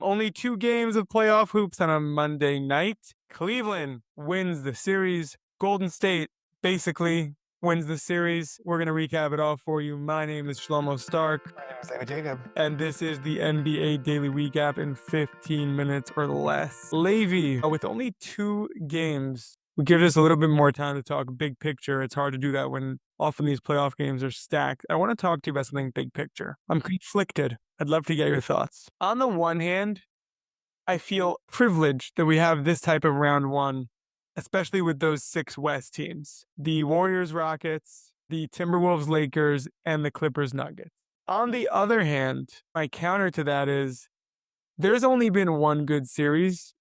Only 2 games of playoff hoops on a Monday night. Cleveland wins the series. Golden State basically wins the series. We're going to recap it all for you. My name is Shlomo Stark. My name is David Jacob. And this is the NBA Daily Recap in 15 minutes or less. Levi, with only 2 games, we give us a little bit more time to talk big picture. It's hard to do that when often these playoff games are stacked. I want to talk to you about something big picture. I'm conflicted. I'd love to get your thoughts. On the one hand, I feel privileged that we have this type of round one, especially with those 6 West teams. The Warriors, Rockets, the Timberwolves, Lakers, and the Clippers, Nuggets. On the other hand, my counter to that is there's only been one good series,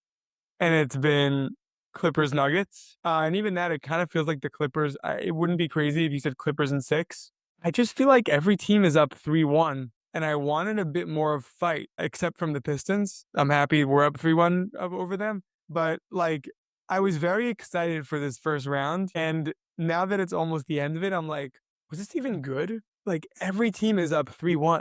and it's been Clippers Nuggets. And even that, it kind of feels like the Clippers. It wouldn't be crazy if you said Clippers in 6. I just feel like every team is up 3-1, and I wanted a bit more of fight, except from the Pistons. I'm happy we're up 3-1 over them. But like, I was very excited for this first round, and now that it's almost the end of it, I'm like, was this even good? Like, every team is up 3-1.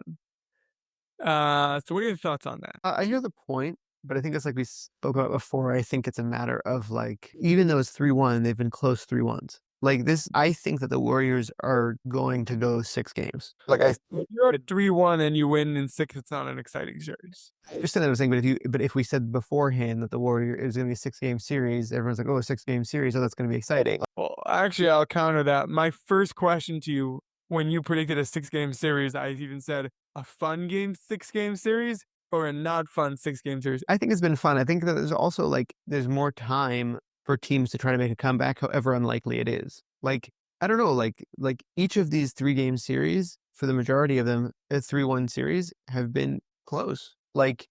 So what are your thoughts on that? I hear the point, but I think it's like we spoke about before. I think it's a matter of like, even though it's 3-1, they've been close 3-1s. Like this, I think that the Warriors are going to go 6 games. Like You're at 3-1 and you win in 6, it's not an exciting series. I understand that I was saying, but if we said beforehand that the Warrior is going to be a 6-game series, everyone's like, oh, a 6-game series, oh, that's going to be exciting. Well, actually, I'll counter that. My first question to you, when you predicted a 6-game series, I even said a fun game 6-game series or a not fun 6-game series. I think it's been fun. I think that there's also like there's more time for teams to try to make a comeback, however unlikely it is. Like I don't know, like each of these 3-game series, for the majority of them, a 3-1 series have been close. Like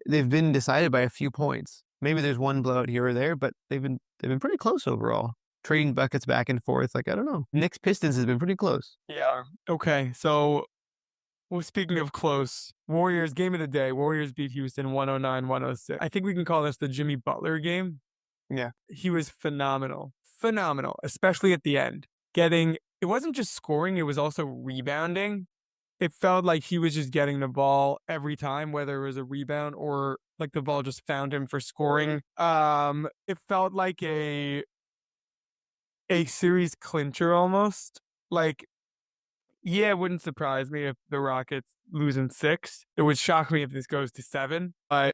they've been decided by a few points. Maybe there's one blowout here or there, but they've been pretty close overall. Trading buckets back and forth. Like I don't know. Knicks Pistons has been pretty close. Yeah. Okay. So, well, speaking of close, Warriors game of the day. Warriors beat Houston 109-106. I think we can call this the Jimmy Butler game. Yeah. He was phenomenal. Phenomenal, especially at the end. It wasn't just scoring, it was also rebounding. It felt like he was just getting the ball every time, whether it was a rebound or like the ball just found him for scoring. It felt like a series clincher almost. Like, yeah, it wouldn't surprise me if the Rockets lose in 6. It would shock me if this goes to 7. But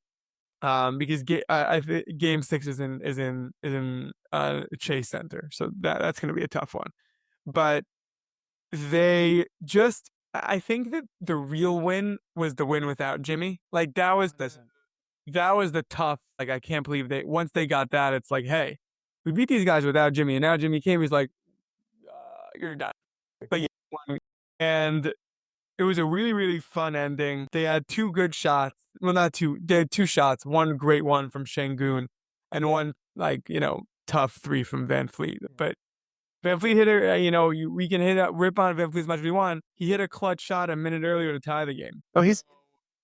because I think Game 6 is in Chase Center, so that's going to be a tough one. But I think that the real win was the win without Jimmy. Like that was the tough. Like I can't believe once they got that, it's like, hey, we beat these guys without Jimmy, and now Jimmy came. He's like, you're done. But yeah, and it was a really, really fun ending. They had 2 good shots. Well, not 2. They had 2 shots. One great one from Şengün and one, tough 3 from Van Fleet. But Van Fleet hit we can rip on Van Fleet as much as we want. He hit a clutch shot a minute earlier to tie the game. Oh, he's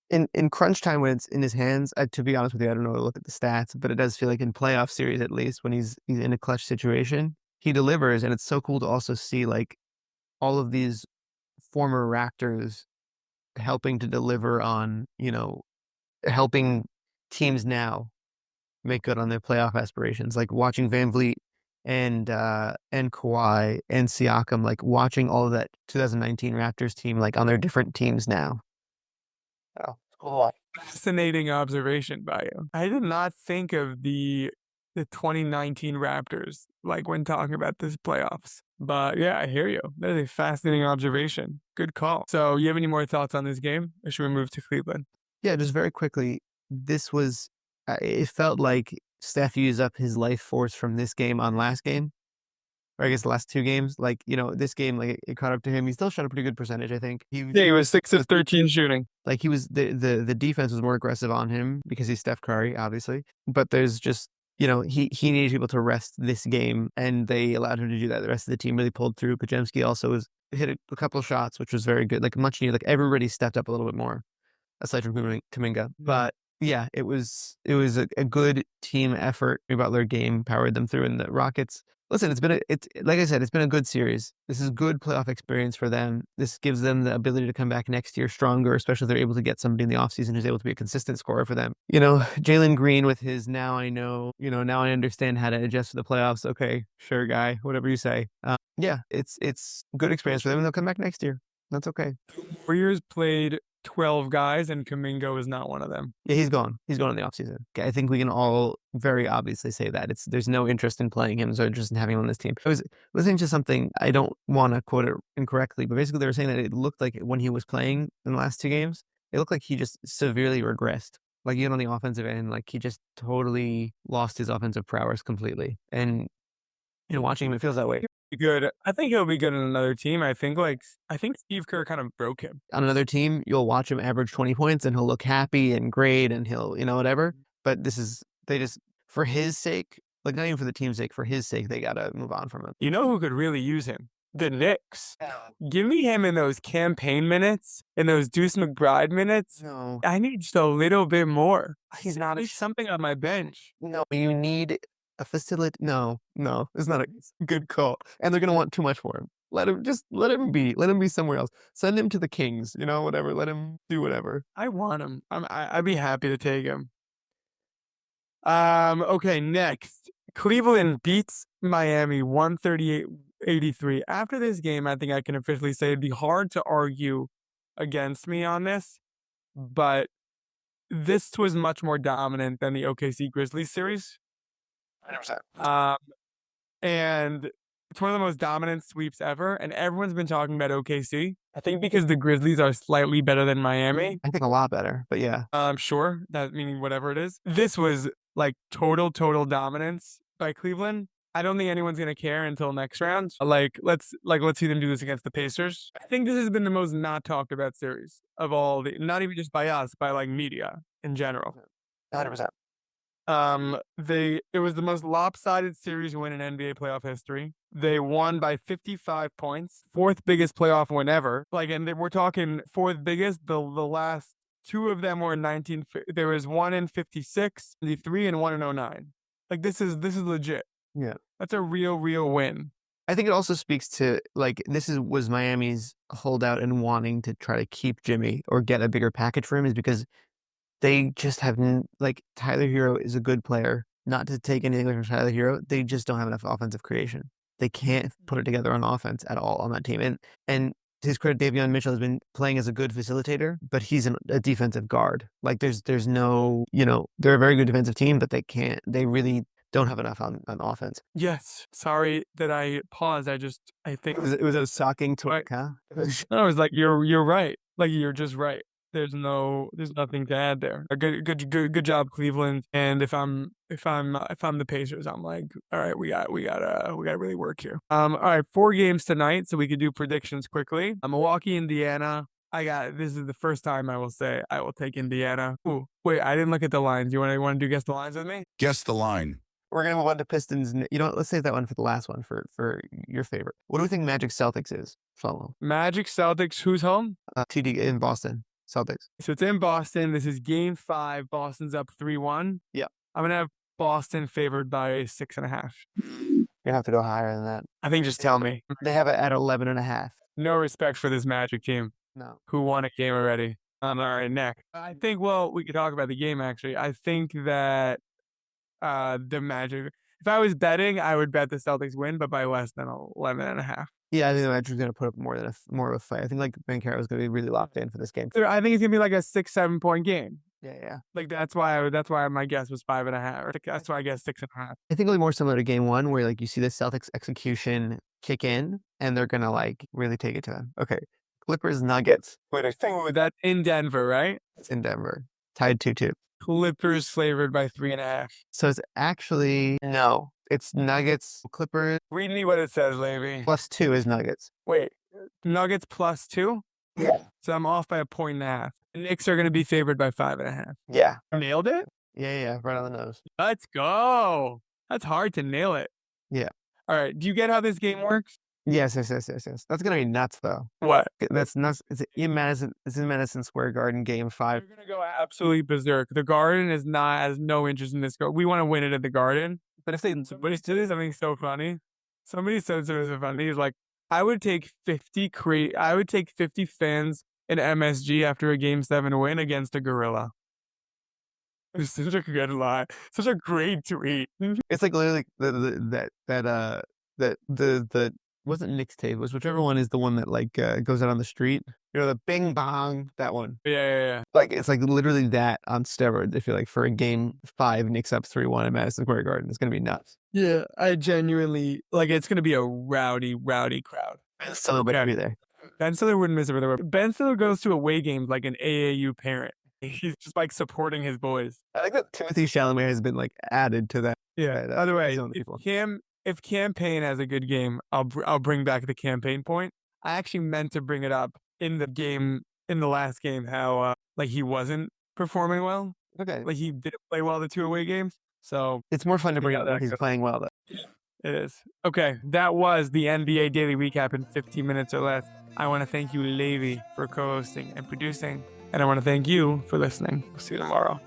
in crunch time when it's in his hands. To be honest with you, I don't know to look at the stats, but it does feel like in playoff series, at least when he's in a clutch situation, he delivers. And it's so cool to also see like all of these former Raptors helping to deliver on, helping teams now make good on their playoff aspirations. Like watching Van Vliet and Kawhi and Siakam, like watching all of that 2019 Raptors team, like on their different teams now. Oh, cool. Fascinating observation by you. I did not think of the 2019 Raptors, like when talking about this playoffs. But yeah, I hear you. That is a fascinating observation. Good call. So you have any more thoughts on this game? Or should we move to Cleveland? Yeah, just very quickly. This was, it felt like Steph used up his life force from this game on last game. Or I guess the last 2 games. Like, this game, like it caught up to him. He still shot a pretty good percentage, I think. He was 6 of 13 shooting. Like he was, the defense was more aggressive on him because he's Steph Curry, obviously. But there's just, he needed people to rest this game, and they allowed him to do that. The rest of the team really pulled through. Podziemski also hit a couple of shots, which was very good. Like much needed. Like everybody stepped up a little bit more, aside from Kuminga. But yeah, it was a good team effort. Butler game powered them through, and the Rockets, Listen, it's like I said, it's been a good series. This is good playoff experience for them. This gives them the ability to come back next year stronger, especially if they're able to get somebody in the offseason who's able to be a consistent scorer for them. Jalen Green with his now I know, now I understand how to adjust to the playoffs. Okay, sure, guy, whatever you say. Yeah, it's good experience for them, and they'll come back next year. That's okay. Warriors played 12 guys, and Kuminga is not one of them. Yeah, he's gone. He's gone in the offseason. Okay, I think we can all very obviously say that. There's no interest in playing him, there's no interest in having him on this team. I was listening to something, I don't want to quote it incorrectly, but basically they were saying that it looked like when he was playing in the last two games, it looked like he just severely regressed. Like even on the offensive end, like he just totally lost his offensive prowess completely. And watching him, it feels that way. Good. I think he'll be good on another team. I think Steve Kerr kind of broke him. On another team, you'll watch him average 20 points and he'll look happy and great and he'll, whatever. But they just, for his sake, like not even for the team's sake, for his sake, they got to move on from him. You know who could really use him? The Knicks. Give me him in those campaign minutes, in those Deuce McBride minutes. No, I need just a little bit more. he's not. Need something on my bench. No, you need a facility. No, it's not a good call. And they're going to want too much for him. Let him be. Let him be somewhere else. Send him to the Kings, whatever. Let him do whatever. I want him. I'd be happy to take him. Okay, next. Cleveland beats Miami 138-83. After this game, I think I can officially say it'd be hard to argue against me on this, but this was much more dominant than the OKC Grizzlies series. 100%. And it's one of the most dominant sweeps ever, and everyone's been talking about OKC. I think because the Grizzlies are slightly better than Miami. I think a lot better, but yeah. I'm sure that meaning whatever it is. This was like total dominance by Cleveland. I don't think anyone's gonna care until next round. Let's see them do this against the Pacers. I think this has been the most not talked about series of all the, not even just by us, by like media in general. 100%. It was the most lopsided series win in NBA playoff history. They won by 55 points, fourth biggest playoff win ever. We're talking fourth biggest. The last two of them were in 19. There was one in 56, 53, and one in 09. Like this is legit. Yeah, that's a real win. I think it also speaks to was Miami's holdout and wanting to try to keep Jimmy or get a bigger package for him is because they just have Tyler Hero is a good player. Not to take anything away from Tyler Hero, they just don't have enough offensive creation. They can't put it together on offense at all on that team. And to his credit, Davion Mitchell has been playing as a good facilitator, but he's a defensive guard. There's no, they're a very good defensive team, but they really don't have enough on offense. Yes. Sorry that I paused. I think it was a shocking tweet, huh? I was like, you're right. Like you're just right. There's nothing to add there. Good job, Cleveland. And if I'm the Pacers, I'm like, all right, we gotta really work here. All right, 4 games tonight, so we could do predictions quickly. Milwaukee, Indiana. This is the first time I will say I will take Indiana. Ooh, wait, I didn't look at the lines. You want to guess the lines with me? Guess the line. We're gonna move on to Pistons. Let's save that one for the last one for your favorite. What do we think Magic Celtics is? Follow. Magic Celtics. Who's home? TD in Boston. Celtics. So it's in Boston. This is game 5. Boston's up 3-1. Yeah. I'm gonna have Boston favored by 6.5. You have to go higher than that. I think just tell me. They have it at 11.5. No respect for this Magic team. No. Who won a game already. All right, next. I think, we could talk about the game, actually. I think that the Magic, if I was betting, I would bet the Celtics win, but by less than 11.5. Yeah, I think the Magic's going to put up more of a fight. I think Banchero's going to be really locked in for this game. I think it's going to be like a 6-7 point game. Yeah. That's why my guess was 5.5. Or that's why I guess 6.5. I think it'll be more similar to game 1 where you see the Celtics execution kick in and they're going to really take it to them. Okay. Clippers Nuggets. Wait, I think that's in Denver, right? It's in Denver. Tied 2-2. Clippers favored by 3.5. So it's actually no. It's Nuggets, Clippers. Read me what it says, Levy. +2 is Nuggets. Wait, Nuggets +2? Yeah. So I'm off by 1.5. The Knicks are going to be favored by 5.5. Yeah. Nailed it? Yeah, right on the nose. Let's go. That's hard to nail it. Yeah. All right, do you get how this game works? Yes. That's gonna be nuts, though. What? That's nuts. It's in Madison Square Garden, Game 5. You're gonna go absolutely berserk. The Garden has no interest in this. We want to win it at the Garden. But if they do something so funny, Somebody said something funny. He's like, I would take 50 fans in MSG after a game 7 win against a gorilla. It's such a good line. Such a great tweet. It's like literally the wasn't mixtape, it was whichever one is the one that like goes out on the street. You know, the bing bong, that one. Yeah, yeah, yeah. Like it's like literally that on steroids. I feel like for a game 5, Knicks up 3-1 at Madison Square Garden, it's gonna be nuts. Yeah, I genuinely like it's gonna be a rowdy, rowdy crowd. Ben Stiller better be there. Ben Stiller wouldn't miss it for the world. Ben Stiller goes to away games like an AAU parent. He's just like supporting his boys. I like that Timothy Chalamet has been like added to that. Yeah. that By the way, zone of if people. if campaign has a good game, I'll bring back the campaign point. I actually meant to bring it up in the game in the last game how like he wasn't performing well. Okay, Like he didn't play well the 2 away games. So it's more fun to bring yeah, up when he's playing well though. it is. Okay, that was the NBA Daily Recap in 15 minutes or less. I want to thank you, Levi, for co-hosting and producing. And I want to thank you for listening. We'll see you tomorrow.